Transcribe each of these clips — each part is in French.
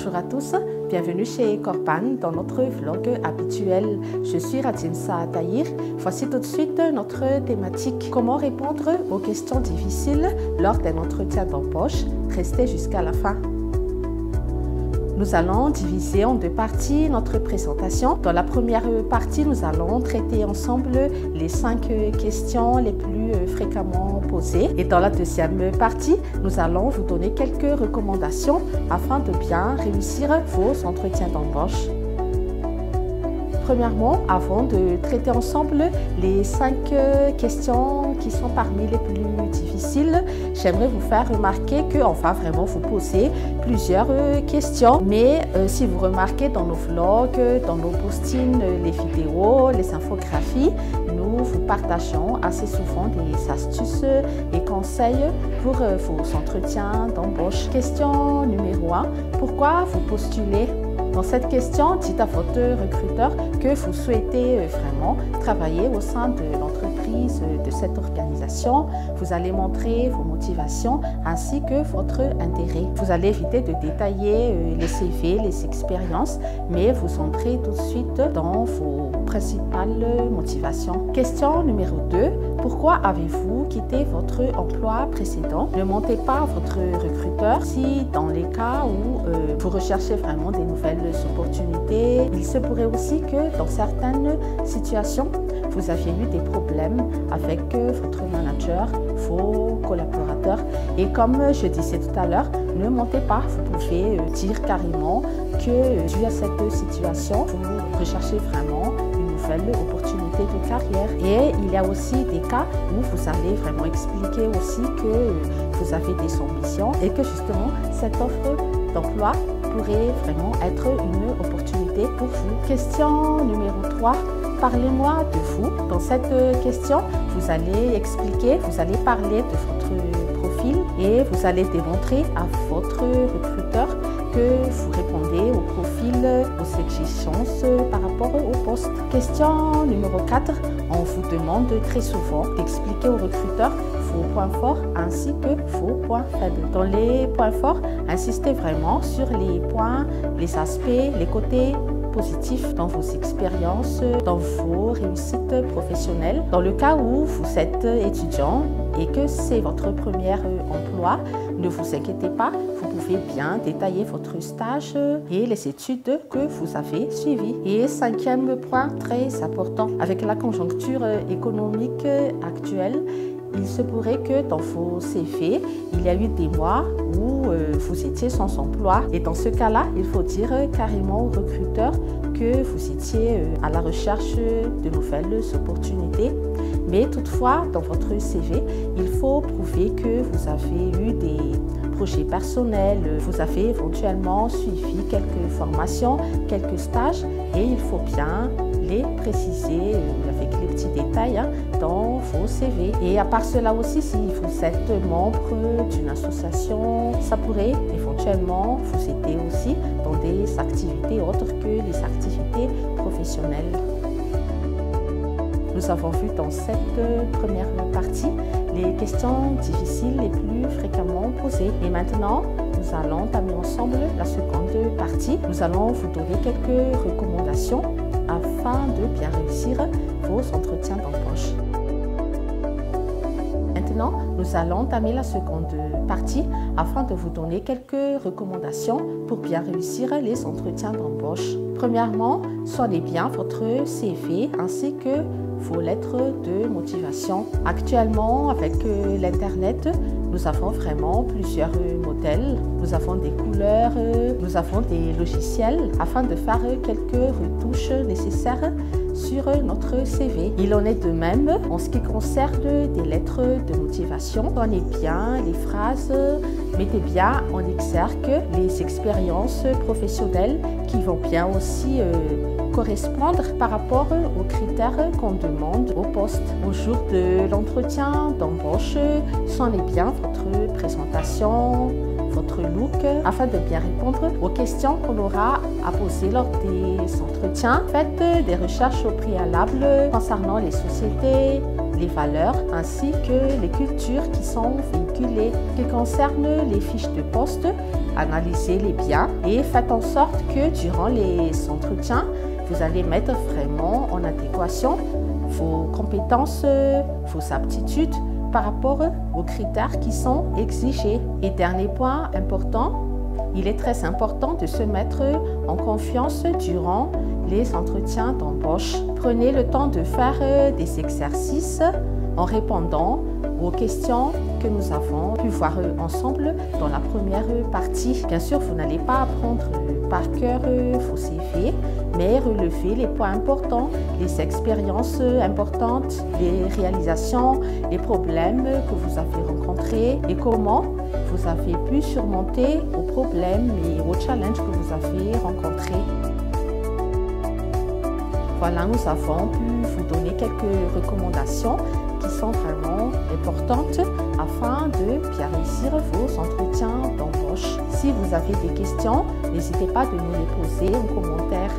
Bonjour à tous, bienvenue chez Corpan dans notre vlog habituel. Je suis Radimsa Tahir. Voici tout de suite notre thématique. Comment répondre aux questions difficiles lors d'un entretien d'embauche? Restez jusqu'à la fin. Nous allons diviser en deux parties notre présentation. Dans la première partie, nous allons traiter ensemble les 5 questions les plus fréquemment posées. Et dans la deuxième partie, nous allons vous donner quelques recommandations afin de bien réussir vos entretiens d'embauche. Premièrement, avant de traiter ensemble les 5 questions qui sont parmi les plus difficiles, j'aimerais vous faire remarquer qu'on va vraiment vous poser plusieurs questions. Mais si vous remarquez dans nos vlogs, dans nos postings, les vidéos, les infographies, nous vous partageons assez souvent des astuces et conseils pour vos entretiens d'embauche. Question numéro 1. Pourquoi vous postulez? Dans cette question, dites à votre recruteur que vous souhaitez vraiment travailler au sein de l'entreprise, de cette organisation. Vous allez montrer vos motivations ainsi que votre intérêt. Vous allez éviter de détailler les CV, les expériences, mais vous entrez tout de suite dans vos principales motivations. Question numéro 2. Pourquoi avez-vous quitté votre emploi précédent? Ne mentez pas à votre recruteur si dans les cas où vous recherchez vraiment des nouvelles opportunités. Il se pourrait aussi que dans certaines situations, vous aviez eu des problèmes avec votre manager, vos collaborateurs. Et comme je disais tout à l'heure, ne mentez pas. Vous pouvez dire carrément que dû à cette situation, vous recherchez vraiment une nouvelle opportunité de carrière. Et il y a aussi des cas où vous allez vraiment expliquer aussi que vous avez des ambitions et que justement cette offre d'emploi pourrait vraiment être une opportunité pour vous. Question numéro 3. Parlez-moi de vous. Dans cette question, vous allez expliquer, vous allez parler de votre profil et vous allez démontrer à votre recruteur que vous répondez au profil, aux exigences par rapport au poste. Question numéro 4. On vous demande très souvent d'expliquer au recruteur vos points forts ainsi que vos points faibles. Dans les points forts, insistez vraiment sur les points, les aspects, les côtés positifs dans vos expériences, dans vos réussites professionnelles. Dans le cas où vous êtes étudiant et que c'est votre premier emploi, ne vous inquiétez pas, vous pouvez bien détailler votre stage et les études que vous avez suivies. Et 5e point très important, avec la conjoncture économique actuelle, il se pourrait que dans vos CV, il y a eu des mois où vous étiez sans emploi. Et dans ce cas-là, il faut dire carrément au recruteur que vous étiez à la recherche de nouvelles opportunités. Mais toutefois, dans votre CV, il faut prouver que vous avez eu des projets personnels, vous avez éventuellement suivi quelques formations, quelques stages et il faut bien les préciser avec les petits détails dans vos CV. Et à part cela aussi, si vous êtes membre d'une association, ça pourrait éventuellement vous aider aussi dans des activités autres que les activités professionnelles. Nous avons vu dans cette première partie les questions difficiles les plus fréquemment posées. Et maintenant, nous allons entamer ensemble la seconde partie. Nous allons vous donner quelques recommandations afin de bien réussir vos entretiens d'embauche. Maintenant, nous allons entamer la seconde partie afin de vous donner quelques recommandations pour bien réussir les entretiens d'embauche. Premièrement, soignez bien votre CV ainsi que vos lettres de motivation. Actuellement, avec l'Internet, nous avons vraiment plusieurs modèles. Nous avons des couleurs, nous avons des logiciels afin de faire quelques retouches nécessaires sur notre CV. Il en est de même en ce qui concerne des lettres de motivation. Soignez bien les phrases, mettez bien en exergue les expériences professionnelles qui vont bien aussi correspondre par rapport aux critères qu'on demande au poste. Au jour de l'entretien d'embauche, soignez bien votre présentation, votre look, afin de bien répondre aux questions qu'on aura à poser lors des entretiens. Faites des recherches au préalable concernant les sociétés, les valeurs ainsi que les cultures qui sont véhiculées particulier qui concerne les fiches de poste. Analysez-les bien et faites en sorte que durant les entretiens, vous allez mettre vraiment en adéquation vos compétences, vos aptitudes par rapport aux critères qui sont exigés. Et dernier point important, il est très important de se mettre en confiance durant les entretiens d'embauche. Prenez le temps de faire des exercices en répondant aux questions que nous avons pu voir ensemble dans la première partie. Bien sûr, vous n'allez pas apprendre par cœur vos CV, mais relever les points importants, les expériences importantes, les réalisations, les problèmes que vous avez rencontrés et comment vous avez pu surmonter aux problèmes et aux challenges que vous avez rencontrés. Voilà, nous avons pu vous donner quelques recommandations qui sont vraiment importantes afin de bien réussir vos entretiens d'embauche. Si vous avez des questions, n'hésitez pas de nous les poser en commentaire.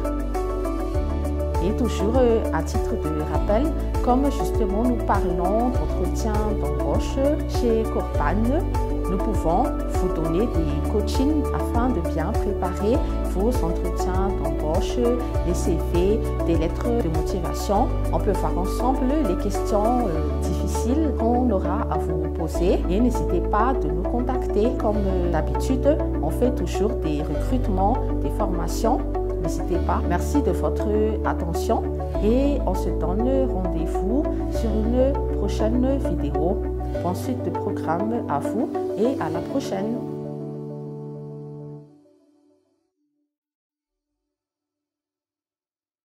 Et toujours à titre de rappel, comme justement nous parlons d'entretien d'embauche chez Corpan, nous pouvons vous donner des coachings afin de bien préparer vos entretiens d'embauche, les CV, des lettres de motivation. On peut voir ensemble les questions difficiles qu'on aura à vous poser et n'hésitez pas de nous contacter. Comme d'habitude, on fait toujours des recrutements, des formations. N'hésitez pas. Merci de votre attention et on se donne rendez-vous sur une prochaine vidéo. Bonne suite de programme à vous et à la prochaine.